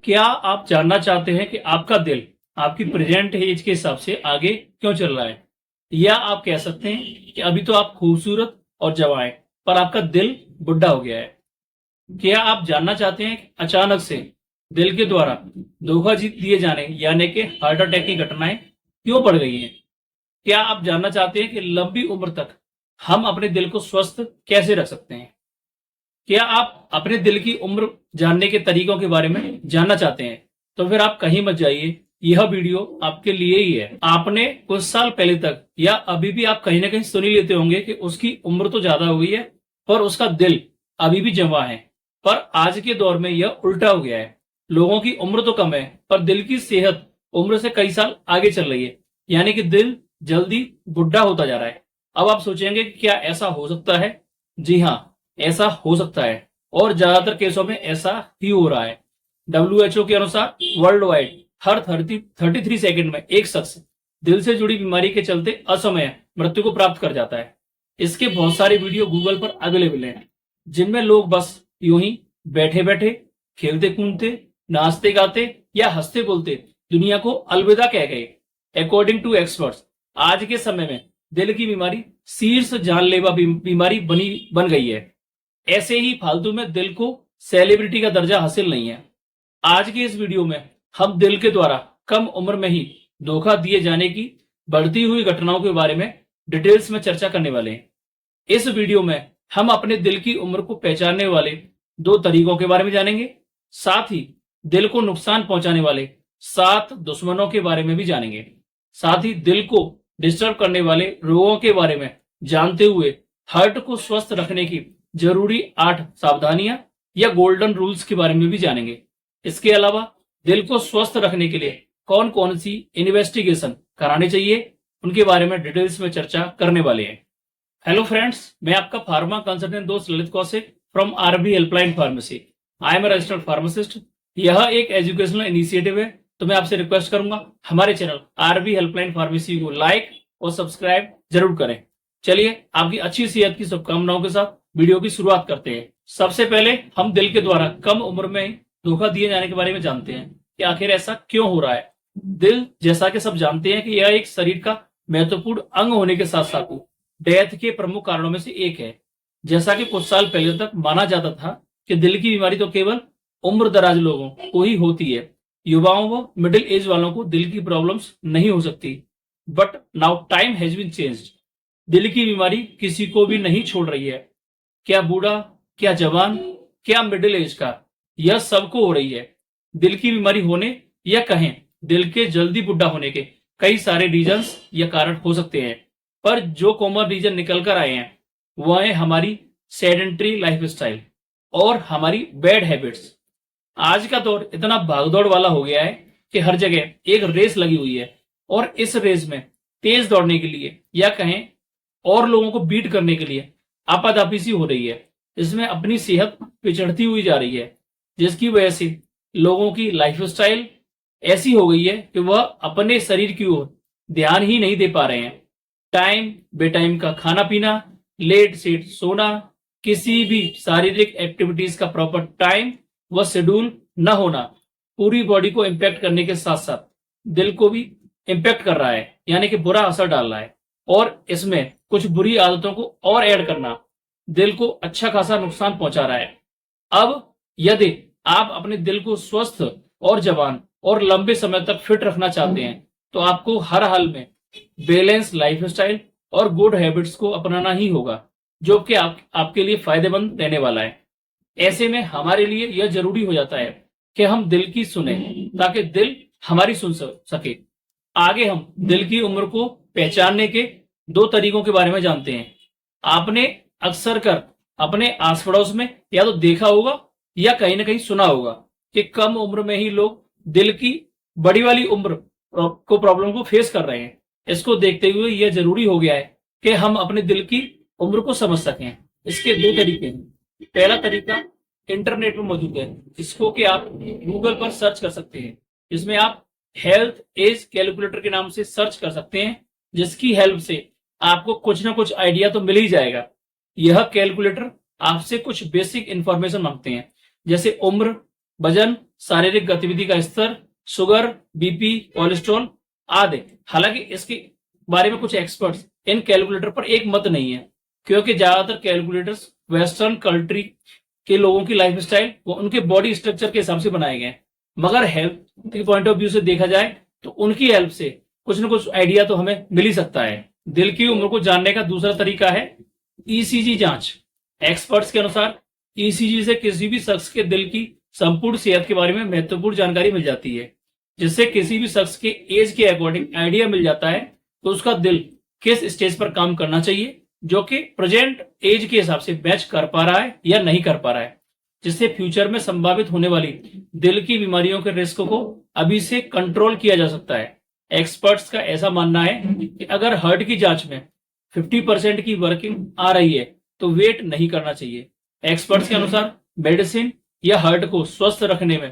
क्या आप जानना चाहते हैं कि आपका दिल आपकी प्रेजेंट एज के हिसाब से आगे क्यों चल रहा है? या आप कह सकते हैं कि अभी तो आप खूबसूरत और जवां हैं, पर आपका दिल बुढ़ा हो गया है। क्या आप जानना चाहते हैं कि अचानक से दिल के द्वारा धोखा दिए जाने यानी कि हार्ट अटैक की घटनाएं क्यों बढ़ गई हैं? क्या आप जानना चाहते हैं कि लंबी उम्र तक हम अपने दिल को स्वस्थ कैसे रख सकते हैं? क्या आप अपने दिल की उम्र जानने के तरीकों के बारे में जानना चाहते हैं? तो फिर आप कहीं मत जाइए, यह वीडियो आपके लिए ही है। आपने कुछ साल पहले तक या अभी भी आप कहीं ना कहीं सुन ही लेते होंगे कि उसकी उम्र तो ज्यादा हो गई है, पर उसका दिल अभी भी जवां है। पर आज के दौर में यह उल्टा हो गया है। लोगों की उम्र तो कम है, पर दिल की सेहत उम्र से कई साल आगे चल रही है, यानी कि दिल जल्दी बुढ़ा होता जा रहा है। अब आप सोचेंगे कि क्या ऐसा हो सकता है? जी हाँ, ऐसा हो सकता है, और ज्यादातर केसों में ऐसा ही हो रहा है। WHO के अनुसार वर्ल्ड वाइड हर 33 सेकंड में एक शख्स दिल से जुड़ी बीमारी के चलते असमय मृत्यु को प्राप्त कर जाता है। इसके बहुत सारे वीडियो गूगल पर अवेलेबल हैं, जिनमें लोग बस यूं ही बैठे बैठे, खेलते कूदते, नाचते गाते या हंसते बोलते दुनिया को अलविदा कह गए। अकॉर्डिंग टू एक्सपर्ट्स, आज के समय में दिल की बीमारी शीर्ष जानलेवा बीमारी बन गई है। ऐसे ही फालतू में दिल को सेलिब्रिटी का दर्जा हासिल नहीं है। आज के इस वीडियो में हम दिल के द्वारा कम उम्र में ही धोखा दिए जाने की बढ़ती हुई घटनाओं के बारे में डिटेल्स में चर्चा करने वाले हैं। इस वीडियो में हम अपने दिल की उम्र को पहचानने वाले 2 तरीकों के बारे में जानेंगे। साथ ही दिल को नुकसान पहुंचाने वाले 7 दुश्मनों के बारे में भी जानेंगे। साथ ही दिल को डिस्टर्ब करने वाले रोगों के बारे में जानते हुए हार्ट को स्वस्थ रखने की जरूरी 8 सावधानियां या गोल्डन रूल्स के बारे में भी जानेंगे। इसके अलावा दिल को स्वस्थ रखने के लिए कौन कौन सी इन्वेस्टिगेशन करानी चाहिए, उनके बारे में डिटेल्स में चर्चा करने वाले हैं। हेलो फ्रेंड्स, मैं आपका फार्मा कंसल्टेंट दोस्त Lalit Kaushik from RB helpline pharmacy. I am a registered pharmacist. यह एक एजुकेशनल इनिशिएटिव है, तो मैं आपसे रिक्वेस्ट करूंगा हमारे चैनल आरबी हेल्पलाइन फार्मेसी को लाइक और सब्सक्राइब जरूर करें। चलिए आपकी अच्छी सेहत की शुभकामनाओं के साथ वीडियो की शुरुआत करते हैं। सबसे पहले हम दिल के द्वारा कम उम्र में धोखा दिए जाने के बारे में जानते हैं कि आखिर ऐसा क्यों हो रहा है। दिल, जैसा कि सब जानते हैं कि यह एक शरीर का महत्वपूर्ण अंग होने के साथ साथ डेथ के प्रमुख कारणों में से एक है। जैसा कि कुछ साल पहले तक माना जाता था कि दिल की बीमारी तो केवल उम्र दराज लोगों को ही होती है, युवाओं व मिडिल एज वालों को दिल की प्रॉब्लम्स नहीं हो सकती। But now time has been changed. दिल की बीमारी किसी को भी नहीं छोड़ रही है, क्या बूढ़ा, क्या जवान, क्या मिडिल एज का, यह सबको हो रही है। दिल की बीमारी होने या कहें दिल के जल्दी बुढ़ा होने के कई सारे रीजंस या कारण हो सकते हैं, पर जो कॉमन रीजन निकल कर आए हैं वह है हमारी सेडेंट्री लाइफस्टाइल और हमारी बैड हैबिट्स। आज का दौर इतना भागदौड़ वाला हो गया है कि हर जगह एक रेस लगी हुई है, और इस रेस में तेज दौड़ने के लिए या कहें और लोगों को बीट करने के लिए आपाधापी सी हो रही है। इसमें अपनी सेहत पिछड़ती हुई जा रही है, जिसकी वजह से लोगों की लाइफस्टाइल ऐसी हो गई है कि वह अपने शरीर की ओर ध्यान ही नहीं दे पा रहे हैं। टाइम बेटाइम का खाना पीना, लेट सेट सोना, किसी भी शारीरिक एक्टिविटीज का प्रॉपर टाइम व शेड्यूल न होना पूरी बॉडी को इम्पैक्ट करने के साथ साथ दिल को भी इम्पैक्ट कर रहा है, यानी कि बुरा असर डाल रहा है। और इसमें कुछ बुरी आदतों को और ऐड करना दिल को अच्छा खासा नुकसान पहुंचा रहा है। अब यदि आप अपने दिल को स्वस्थ और जवान और लंबे समय तक फिट रखना चाहते हैं, तो आपको हर हाल में बैलेंस लाइफस्टाइल और गुड हैबिट्स को अपनाना ही होगा, जो कि आपके लिए फायदेमंद रहने वाला है। ऐसे में हमारे लिए यह जरूरी हो जाता है कि हम दिल की सुने, ताकि दिल हमारी सुन सके। आगे हम दिल की उम्र को पहचानने के 2 तरीकों के बारे में जानते हैं। आपने अक्सर कर अपने आस पड़ोस में या तो देखा होगा या कहीं ना कहीं सुना होगा कि कम उम्र में ही लोग दिल की बड़ी वाली उम्र को प्रॉब्लम को फेस कर रहे हैं। इसको देखते हुए यह जरूरी हो गया है कि हम अपने दिल की उम्र को समझ सकें। इसके 2 तरीके हैं। पहला तरीका इंटरनेट में मौजूद है, जिसको कि आप गूगल पर सर्च कर सकते हैं, जिसमें आप हेल्थ एज कैलकुलेटर के नाम से सर्च कर सकते हैं, जिसकी हेल्प से आपको कुछ ना कुछ आइडिया तो मिल ही जाएगा। यह कैलकुलेटर आपसे कुछ बेसिक इंफॉर्मेशन मांगते हैं, जैसे उम्र, वजन, शारीरिक गतिविधि का स्तर, शुगर, बीपी, कोलेस्ट्रॉल आदि। हालांकि इसके बारे में कुछ एक्सपर्ट्स इन कैलकुलेटर पर एक मत नहीं है, क्योंकि ज्यादातर कैलकुलेटर्स वेस्टर्न कंट्री के लोगों की लाइफस्टाइल व उनके बॉडी स्ट्रक्चर के हिसाब से बनाए गए हैं। मगर हेल्थ के पॉइंट ऑफ व्यू से देखा जाए तो उनकी हेल्प से कुछ न कुछ आइडिया तो हमें मिल ही सकता है। दिल की उम्र को जानने का दूसरा तरीका है ईसीजी जांच। एक्सपर्ट्स के अनुसार ईसीजी से किसी भी शख्स के दिल की संपूर्ण सेहत के बारे में महत्वपूर्ण जानकारी मिल जाती है, जिससे किसी भी शख्स के एज के अकॉर्डिंग आइडिया मिल जाता है तो उसका दिल किस स्टेज पर काम करना चाहिए, जो कि प्रेजेंट एज के हिसाब से मैच कर पा रहा है या नहीं कर पा रहा है, जिससे फ्यूचर में संभावित होने वाली दिल की बीमारियों के रिस्क को अभी से कंट्रोल किया जा सकता है। एक्सपर्ट्स का ऐसा मानना है कि अगर हार्ट की जांच में 50% की वर्किंग आ रही है तो वेट नहीं करना चाहिए। एक्सपर्ट्स के अनुसार मेडिसिन या हार्ट को स्वस्थ रखने में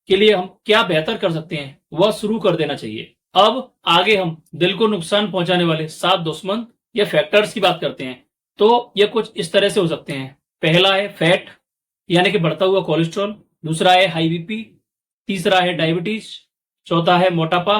के लिए हम क्या बेहतर कर सकते हैं वह शुरू कर देना चाहिए। अब आगे हम दिल को नुकसान पहुंचाने वाले 7 दुश्मन या फैक्टर्स की बात करते हैं। तो ये कुछ इस तरह से हो सकते हैं। पहला है फैट, यानी कि बढ़ता हुआ कोलेस्ट्रॉल। दूसरा है हाई बीपी। तीसरा है डायबिटीज। चौथा है मोटापा।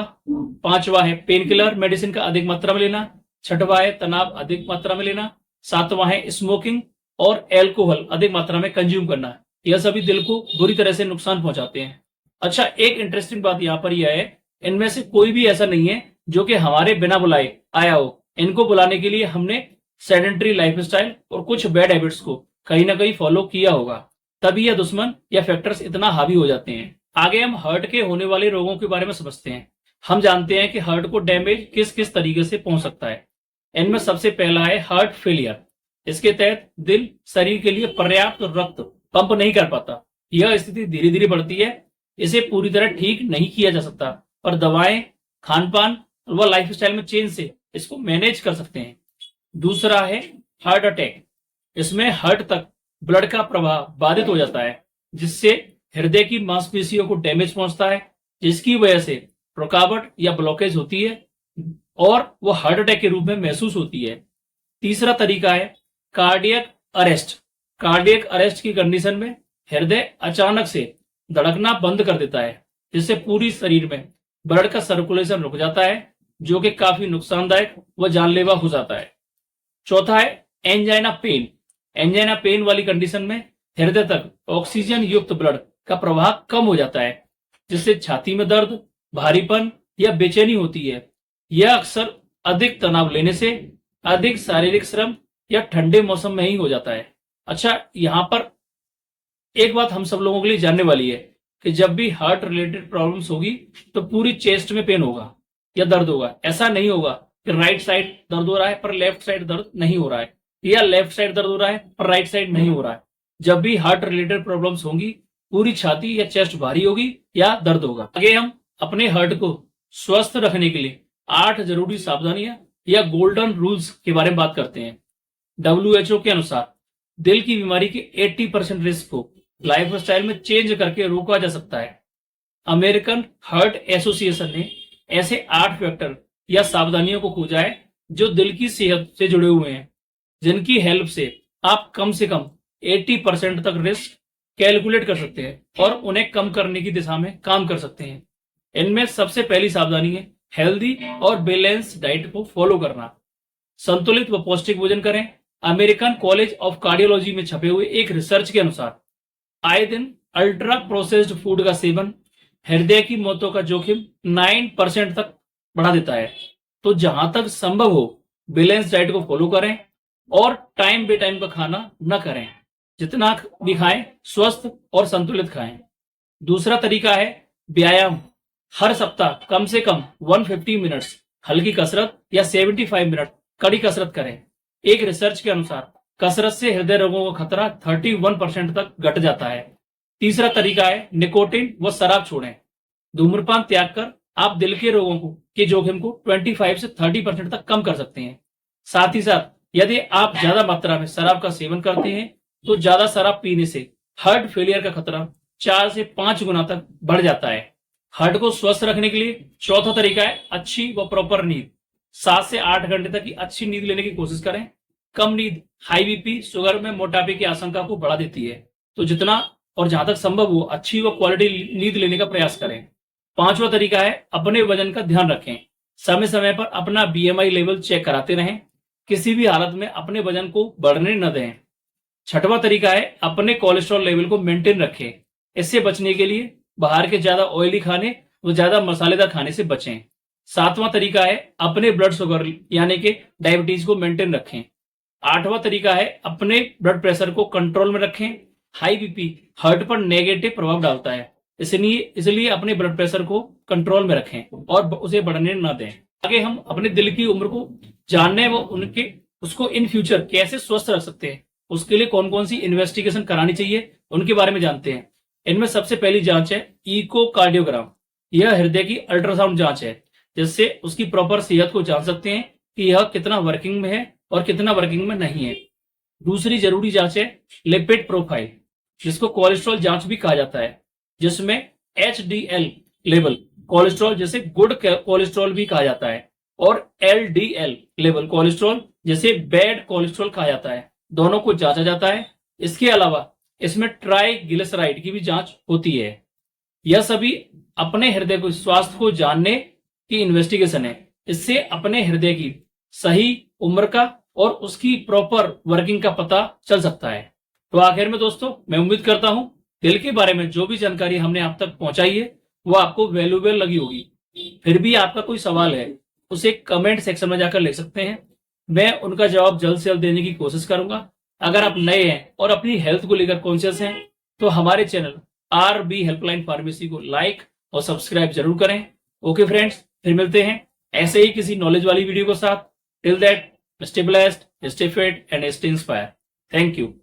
पांचवा है पेन किलर मेडिसिन का अधिक मात्रा में लेना। छठवा है तनाव अधिक मात्रा में लेना। सातवां है स्मोकिंग और एल्कोहल अधिक मात्रा में कंज्यूम करना। यह सभी दिल को बुरी तरह से नुकसान पहुंचाते हैं। अच्छा, एक इंटरेस्टिंग बात यहाँ पर यह है, इनमें से कोई भी ऐसा नहीं है जो कि हमारे बिना बुलाए आया हो। इनको बुलाने के लिए हमने सेडेंटरी लाइफस्टाइल और कुछ बैड हैबिट्स को कहीं ना कहीं फॉलो किया होगा, तभी यह दुश्मन या फैक्टर्स इतना हावी हो जाते हैं। आगे हम हार्ट के होने वाले रोगों के बारे में समझते हैं। हम जानते हैं कि हार्ट को डैमेज किस किस तरीके से पहुंच सकता है। इनमें सबसे पहला है हार्ट फेलियर। इसके तहत दिल शरीर के लिए पर्याप्त रक्त पंप नहीं कर पाता। यह स्थिति धीरे धीरे बढ़ती है। इसे पूरी तरह ठीक नहीं किया जा सकता, पर दवाएं, खान-पान व लाइफस्टाइल में चेंज से इसको मैनेज कर सकते हैं। दूसरा है हार्ट अटैक। इसमें हार्ट तक ब्लड का प्रवाह बाधित हो जाता है, जिससे हृदय की मांसपेशियों को डैमेज पहुंचता है, जिसकी वजह से रुकावट या ब्लॉकेज होती है और वो हार्ट अटैक के रूप में महसूस होती है। तीसरा तरीका है कार्डियक अरेस्ट। कार्डियक अरेस्ट की कंडीशन में हृदय अचानक से धड़कना बंद कर देता है, जिससे पूरी शरीर में ब्लड का सर्कुलेशन रुक जाता है, जो कि काफी नुकसानदायक व जानलेवा हो जाता है। चौथा है एंजाइना पेन। एंजाइना पेन वाली कंडीशन में हृदय तक ऑक्सीजन युक्त ब्लड का प्रवाह कम हो जाता है, जिससे छाती में दर्द, भारीपन या बेचैनी होती है। यह अक्सर अधिक तनाव लेने से, अधिक शारीरिक श्रम या ठंडे मौसम में ही हो जाता है। अच्छा, यहाँ पर एक बात हम सब लोगों के लिए जानने वाली है कि जब भी हार्ट रिलेटेड प्रॉब्लम्स होगी तो पूरी चेस्ट में पेन होगा या दर्द होगा। ऐसा नहीं होगा कि राइट साइड दर्द हो रहा है पर लेफ्ट साइड दर्द नहीं हो रहा है, या लेफ्ट साइड दर्द हो रहा है पर राइट साइड नहीं हो रहा है। जब भी हार्ट रिलेटेड प्रॉब्लम्स होंगी, पूरी छाती या चेस्ट भारी होगी या दर्द होगा। आगे हम अपने हार्ट को स्वस्थ रखने के लिए 8 जरूरी सावधानियां या गोल्डन रूल्स के बारे में बात करते हैं। WHO के अनुसार दिल की बीमारी के 80% रिस्क को लाइफस्टाइल में चेंज करके रोका जा सकता है। अमेरिकन हार्ट एसोसिएशन ने ऐसे 8 फैक्टर या सावधानियों को खोजा है जो दिल की सेहत से जुड़े हुए हैं, जिनकी हेल्प से आप कम से कम 80% तक रिस्क कैलकुलेट कर सकते हैं और उन्हें कम करने की दिशा में काम कर सकते हैं। इनमें सबसे पहली सावधानी है हेल्दी और बैलेंस डाइट को फॉलो करना। संतुलित व पौष्टिक भोजन करें। अमेरिकन कॉलेज ऑफ कार्डियोलॉजी में छपे हुए एक रिसर्च के अनुसार आए दिन अल्ट्रा प्रोसेस्ड फूड का सेवन हृदय की मौतों का जोखिम 9% तक बढ़ा देता है। तो जहां तक संभव हो बैलेंस डाइट को फॉलो करें और टाइम बे टाइम का खाना न करें। जितना भी खाएं स्वस्थ और संतुलित खाएं। दूसरा तरीका है व्यायाम। हर सप्ताह कम से कम 150 मिनट्स हल्की कसरत या 75 मिनट कड़ी कसरत करें। एक रिसर्च के अनुसार कसरत से हृदय रोगों का खतरा 31% तक घट जाता है। तीसरा तरीका है निकोटिन व शराब छोड़ें। धूम्रपान त्याग कर आप दिल के रोगों के जोखिम को 25 से 30% तक कम कर सकते हैं। साथ ही साथ यदि आप ज्यादा मात्रा में शराब का सेवन करते हैं तो ज्यादा शराब पीने से हार्ट फेलियर का खतरा 4 से 5 गुना तक बढ़ जाता है। हार्ट को स्वस्थ रखने के लिए चौथा तरीका है अच्छी व प्रॉपर नींद। 7 से 8 घंटे तक की अच्छी नींद लेने की कोशिश करें। कम नींद हाई बीपी, शुगर में मोटापे की आशंका को बढ़ा देती है। तो जितना और जहां तक संभव हो अच्छी व क्वालिटी नींद लेने का प्रयास करें। पांचवा तरीका है अपने वजन का ध्यान रखें। समय समय पर अपना बीएमआई लेवल चेक कराते रहें। किसी भी हालत में अपने वजन को बढ़ने न दें। छठवां तरीका है अपने कोलेस्ट्रॉल लेवल को मेंटेन रखें। इससे बचने के लिए बाहर के ज्यादा ऑयली खाने व ज्यादा मसालेदार खाने से बचें। सातवां तरीका है अपने ब्लड शुगर यानी कि डायबिटीज को मेंटेन रखें। आठवां तरीका है अपने ब्लड प्रेशर को कंट्रोल में रखें। हाई बीपी हार्ट पर नेगेटिव प्रभाव डालता है, इसलिए अपने ब्लड प्रेशर को कंट्रोल में रखें और उसे बढ़ने न दें। आगे हम अपने दिल की उम्र को जानने व उसको इन फ्यूचर कैसे स्वस्थ रख सकते हैं, उसके लिए कौन कौन सी इन्वेस्टिगेशन करानी चाहिए उनके बारे में जानते हैं। इनमें सबसे पहली जांच है इकोकार्डियोग्राम। यह हृदय की अल्ट्रासाउंड जांच है, जिससे उसकी प्रॉपर सेहत को जान सकते हैं कि यह कितना वर्किंग में है और कितना वर्किंग में नहीं है। दूसरी जरूरी जांच है लिपिड प्रोफाइल, जिसको कोलेस्ट्रॉल जांच भी कहा जाता है, जिसमें एचडीएल लेवल कोलेस्ट्रॉल जैसे गुड कोलेस्ट्रॉल भी कहा जाता है और एलडीएल लेवल कोलेस्ट्रॉल जैसे बैड कोलेस्ट्रॉल कहा जाता है, दोनों को जांचा जाता है। इसके अलावा इसमें ट्राइग्लिसराइड की भी जांच होती है। यह सभी अपने हृदय को स्वास्थ्य को जानने की इन्वेस्टिगेशन है। इससे अपने हृदय की सही उम्र का और उसकी प्रॉपर वर्किंग का पता चल सकता है। तो आखिर में दोस्तों, मैं उम्मीद करता हूं दिल के बारे में जो भी जानकारी हमने आप तक पहुंचाई है वो आपको वैल्यूएबल लगी होगी। फिर भी आपका कोई सवाल है उसे कमेंट सेक्शन में जाकर लिख सकते हैं, मैं उनका जवाब जल्द से जल्द देने की कोशिश करूंगा। अगर आप नए हैं और अपनी हेल्थ को लेकर कॉन्शियस हैं तो हमारे चैनल RB हेल्पलाइन फार्मेसी को लाइक और सब्सक्राइब जरूर करें। ओके फ्रेंड्स, फिर मिलते हैं ऐसे ही किसी नॉलेज वाली वीडियो के साथ। Till that, stay blessed, stay fit and stay inspire. Thank you.